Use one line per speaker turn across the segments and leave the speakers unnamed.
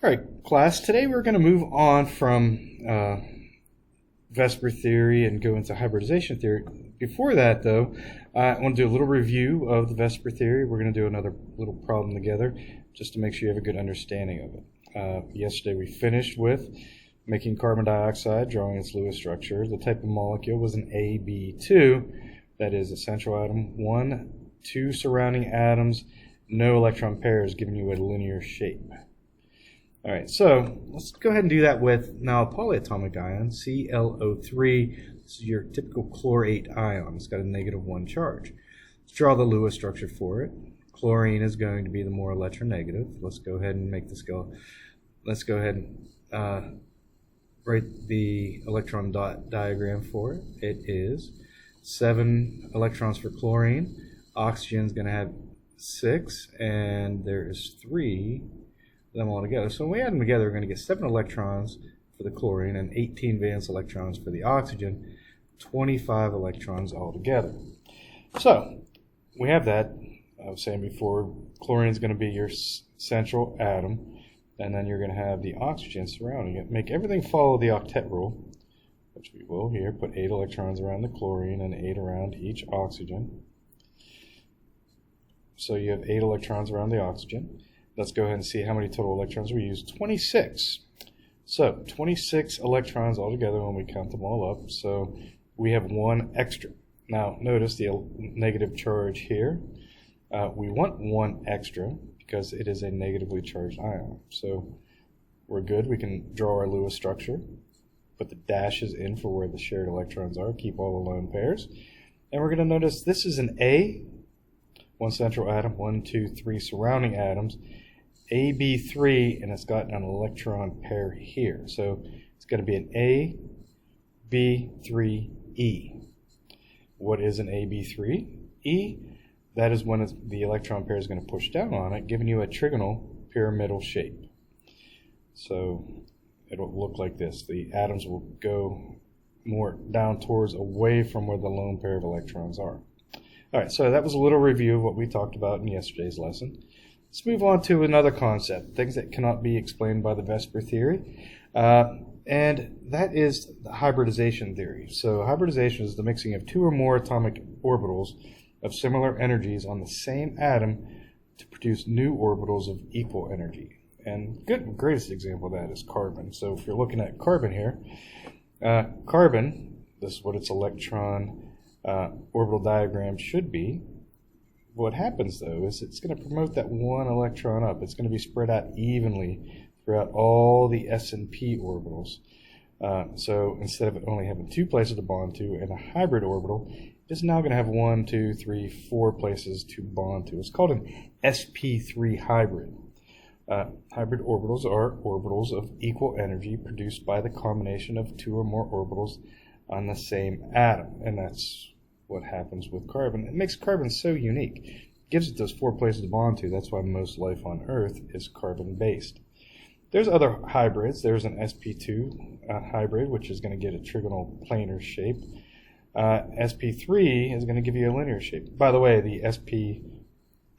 All right, class, today we're going to move on from Vesper theory and go into hybridization theory. Before that, though, I want to do a little review of the Vesper theory. We're going to do another little problem together just to make sure you have a good understanding of it. Yesterday we finished with making carbon dioxide, drawing its Lewis structure. The type of molecule was an AB2, that is a central atom, 1, 2 surrounding atoms, no electron pairs, giving you a linear shape. All right, so let's go ahead and do that with now a polyatomic ion, ClO3. This is your typical chlorate ion. It's got a -1 charge. Let's draw the Lewis structure for it. Chlorine is going to be the more electronegative. Let's go ahead and make this go. Let's go ahead and write the electron dot diagram for it. It is 7 electrons for chlorine. Oxygen is going to have 6, and there is 3 of them all together. So when we add them together, we're going to get 7 electrons for the chlorine and 18 valence electrons for the oxygen, 25 electrons altogether. So we have that. I was saying before, chlorine is going to be your central atom, and then you're going to have the oxygen surrounding it. Make everything follow the octet rule, which we will here. Put 8 electrons around the chlorine and 8 around each oxygen. So you have 8 electrons around the oxygen. Let's go ahead and see how many total electrons we use. 26. So 26 electrons altogether when we count them all up. So we have 1 extra. Now notice the negative charge here. We want 1 extra because it is a negatively charged ion. So we're good. We can draw our Lewis structure. Put the dashes in for where the shared electrons are. Keep all the lone pairs. And we're going to notice this is an A. 1 central atom, 1, 2, 3 surrounding atoms, AB3, and it's got an electron pair here. So it's going to be an A, B3E. What is an AB3E? That is when the electron pair is going to push down on it, giving you a trigonal pyramidal shape. So it'll look like this. The atoms will go more down towards away from where the lone pair of electrons are. All right, so that was a little review of what we talked about in yesterday's lesson. Let's move on to another concept, things that cannot be explained by the Vesper theory, and that is the hybridization theory. So hybridization is the mixing of 2 or more atomic orbitals of similar energies on the same atom to produce new orbitals of equal energy. And greatest example of that is carbon. So if you're looking at carbon here, carbon, this is what its electron orbital diagram should be. What happens though is it's going to promote that 1 electron up. It's going to be spread out evenly throughout all the s and p orbitals. So instead of it only having 2 places to bond to in a hybrid orbital, it's now going to have 1, 2, 3, 4 places to bond to. It's called an sp3 hybrid. Hybrid orbitals are orbitals of equal energy produced by the combination of 2 or more orbitals on the same atom, and that's what happens with carbon. It makes carbon so unique. It gives it those 4 places to bond to. That's why most life on Earth is carbon-based. There's other hybrids. There's an sp2 hybrid, which is going to get a trigonal planar shape. sp3 is going to give you a linear shape. By the way, the sp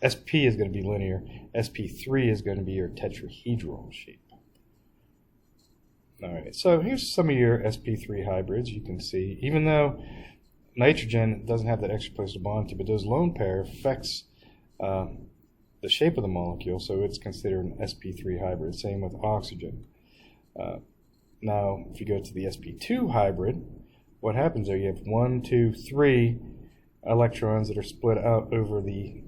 is going to be linear. sp3 is going to be your tetrahedral shape. All right, so here's some of your sp3 hybrids. You can see, even though nitrogen doesn't have that extra place to bond to, but those lone pair affects the shape of the molecule, so it's considered an sp3 hybrid. Same with oxygen. Now, if you go to the sp2 hybrid, what happens there? You have 1, 2, 3 electrons that are split out over the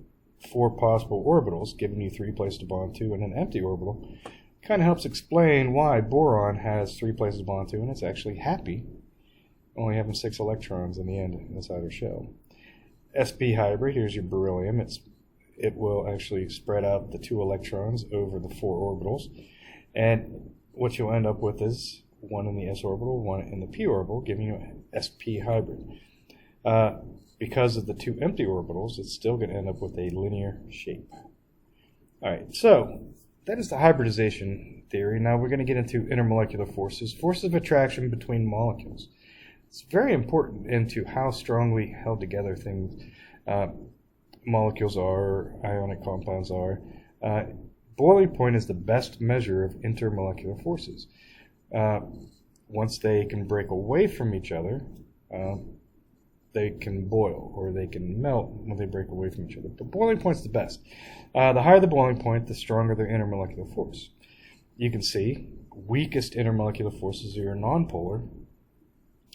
4 possible orbitals, giving you 3 places to bond to in an empty orbital. Kind of helps explain why boron has 3 places to bond to, and it's actually happy, only having 6 electrons in the end in its outer shell. sp hybrid, here's your beryllium. It will actually spread out the 2 electrons over the 4 orbitals, and what you'll end up with is 1 in the s orbital, 1 in the p orbital, giving you an sp hybrid. Because of the 2 empty orbitals, it's still going to end up with a linear shape. All right, so that is the hybridization theory. Now we're going to get into intermolecular forces, forces of attraction between molecules. It's very important into how strongly held together things, molecules are, ionic compounds are. boiling point is the best measure of intermolecular forces. Once they can break away from each other, they can boil, or they can melt when they break away from each other. But boiling point's the best. The higher the boiling point, the stronger the intermolecular force. You can see weakest intermolecular forces are your nonpolar,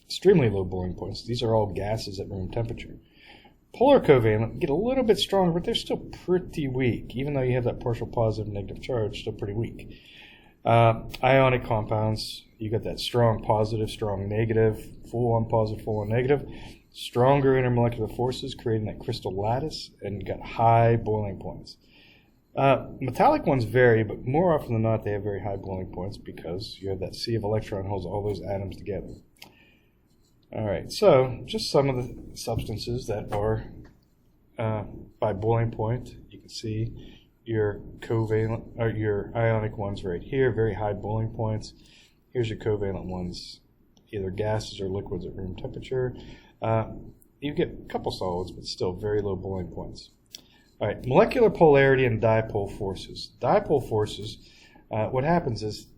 extremely low boiling points. These are all gases at room temperature. Polar covalent get a little bit stronger, but they're still pretty weak. Even though you have that partial positive negative charge, still pretty weak. Ionic compounds, you got that strong positive, strong negative, full on positive, full on negative. Stronger intermolecular forces creating that crystal lattice, and you got high boiling points. Metallic ones vary, but more often than not they have very high boiling points because you have that sea of electron holds all those atoms together. Alright, so just some of the substances that are by boiling point. You can see your covalent or your ionic ones right here, very high boiling points. Here's your covalent ones, either gases or liquids at room temperature. You get a couple solids, but still very low boiling points. All right, molecular polarity and dipole forces. Dipole forces, what happens is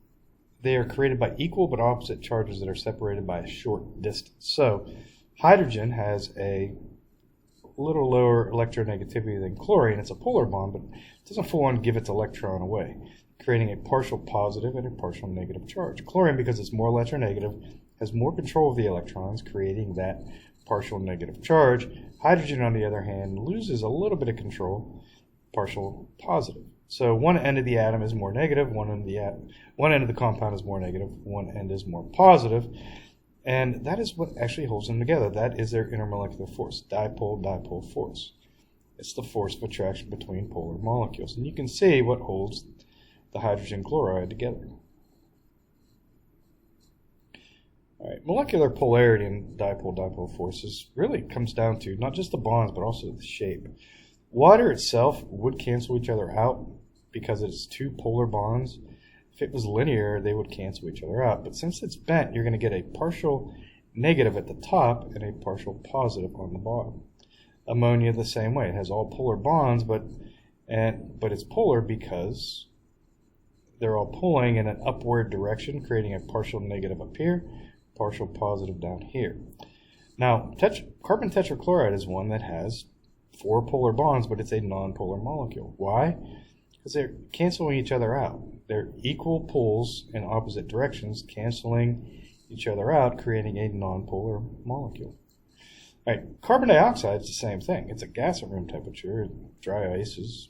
they are created by equal but opposite charges that are separated by a short distance. So hydrogen has a little lower electronegativity than chlorine. It's a polar bond, but it doesn't full on give its electron away, creating a partial positive and a partial negative charge. Chlorine, because it's more electronegative, has more control of the electrons, creating that partial negative charge. Hydrogen, on the other hand, loses a little bit of control, partial positive. So one end of the atom is more negative, one end of the compound is more negative, one end is more positive, and that is what actually holds them together. That is their intermolecular force, dipole-dipole force. It's the force of attraction between polar molecules, and you can see what holds the hydrogen chloride together. All right, molecular polarity and dipole-dipole forces really comes down to not just the bonds, but also the shape. Water itself would cancel each other out because it's two polar bonds. If it was linear, they would cancel each other out. But since it's bent, you're going to get a partial negative at the top and a partial positive on the bottom. Ammonia the same way. It has all polar bonds, but it's polar because they're all pulling in an upward direction, creating a partial negative up here, partial positive down here. Now, carbon tetrachloride is one that has 4 polar bonds, but it's a nonpolar molecule. Why? Because they're canceling each other out. They're equal poles in opposite directions, canceling each other out, creating a nonpolar molecule. All right, carbon dioxide is the same thing. It's a gas at room temperature. Dry ice is,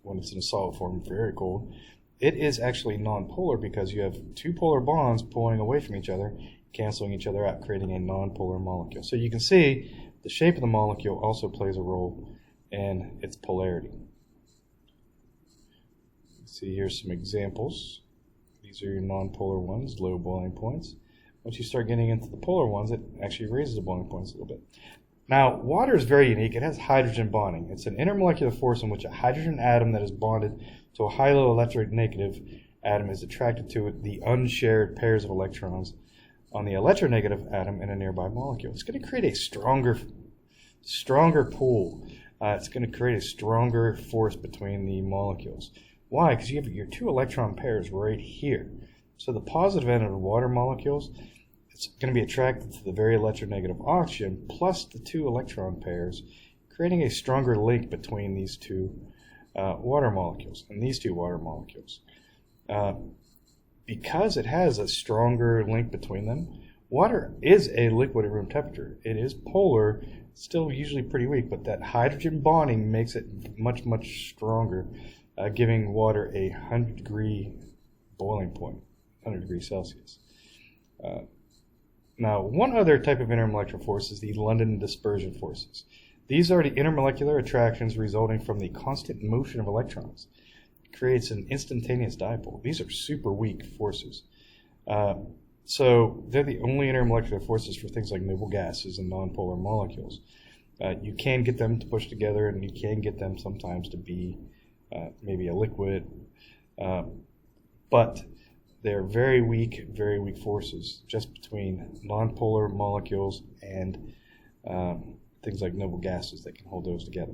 when it's in a solid form, very cold. It is actually nonpolar because you have 2 polar bonds pulling away from each other, canceling each other out, creating a nonpolar molecule. So you can see the shape of the molecule also plays a role in its polarity. See, here's some examples. These are your nonpolar ones, low boiling points. Once you start getting into the polar ones, it actually raises the boiling points a little bit. Now, water is very unique. It has hydrogen bonding. It's an intermolecular force in which a hydrogen atom that is bonded to a highly electronegative atom is attracted to the unshared pairs of electrons on the electronegative atom in a nearby molecule. It's going to create a stronger pull. It's going to create a stronger force between the molecules. Why? Because you have your 2 electron pairs right here. So the positive end of the water molecules, it's going to be attracted to the very electronegative oxygen plus the 2 electron pairs, creating a stronger link between these 2 water molecules and these 2 water molecules. Because it has a stronger link between them, water is a liquid at room temperature. It is polar, still usually pretty weak, but that hydrogen bonding makes it much, much stronger, giving water a 100-degree boiling point, 100 degrees Celsius. Now, one other type of intermolecular force is the London dispersion forces. These are the intermolecular attractions resulting from the constant motion of electrons. It creates an instantaneous dipole. These are super weak forces. So they're the only intermolecular forces for things like noble gases and nonpolar molecules. You can get them to push together, and you can get them sometimes to be maybe a liquid, but they're very weak forces just between nonpolar molecules and things like noble gases that can hold those together.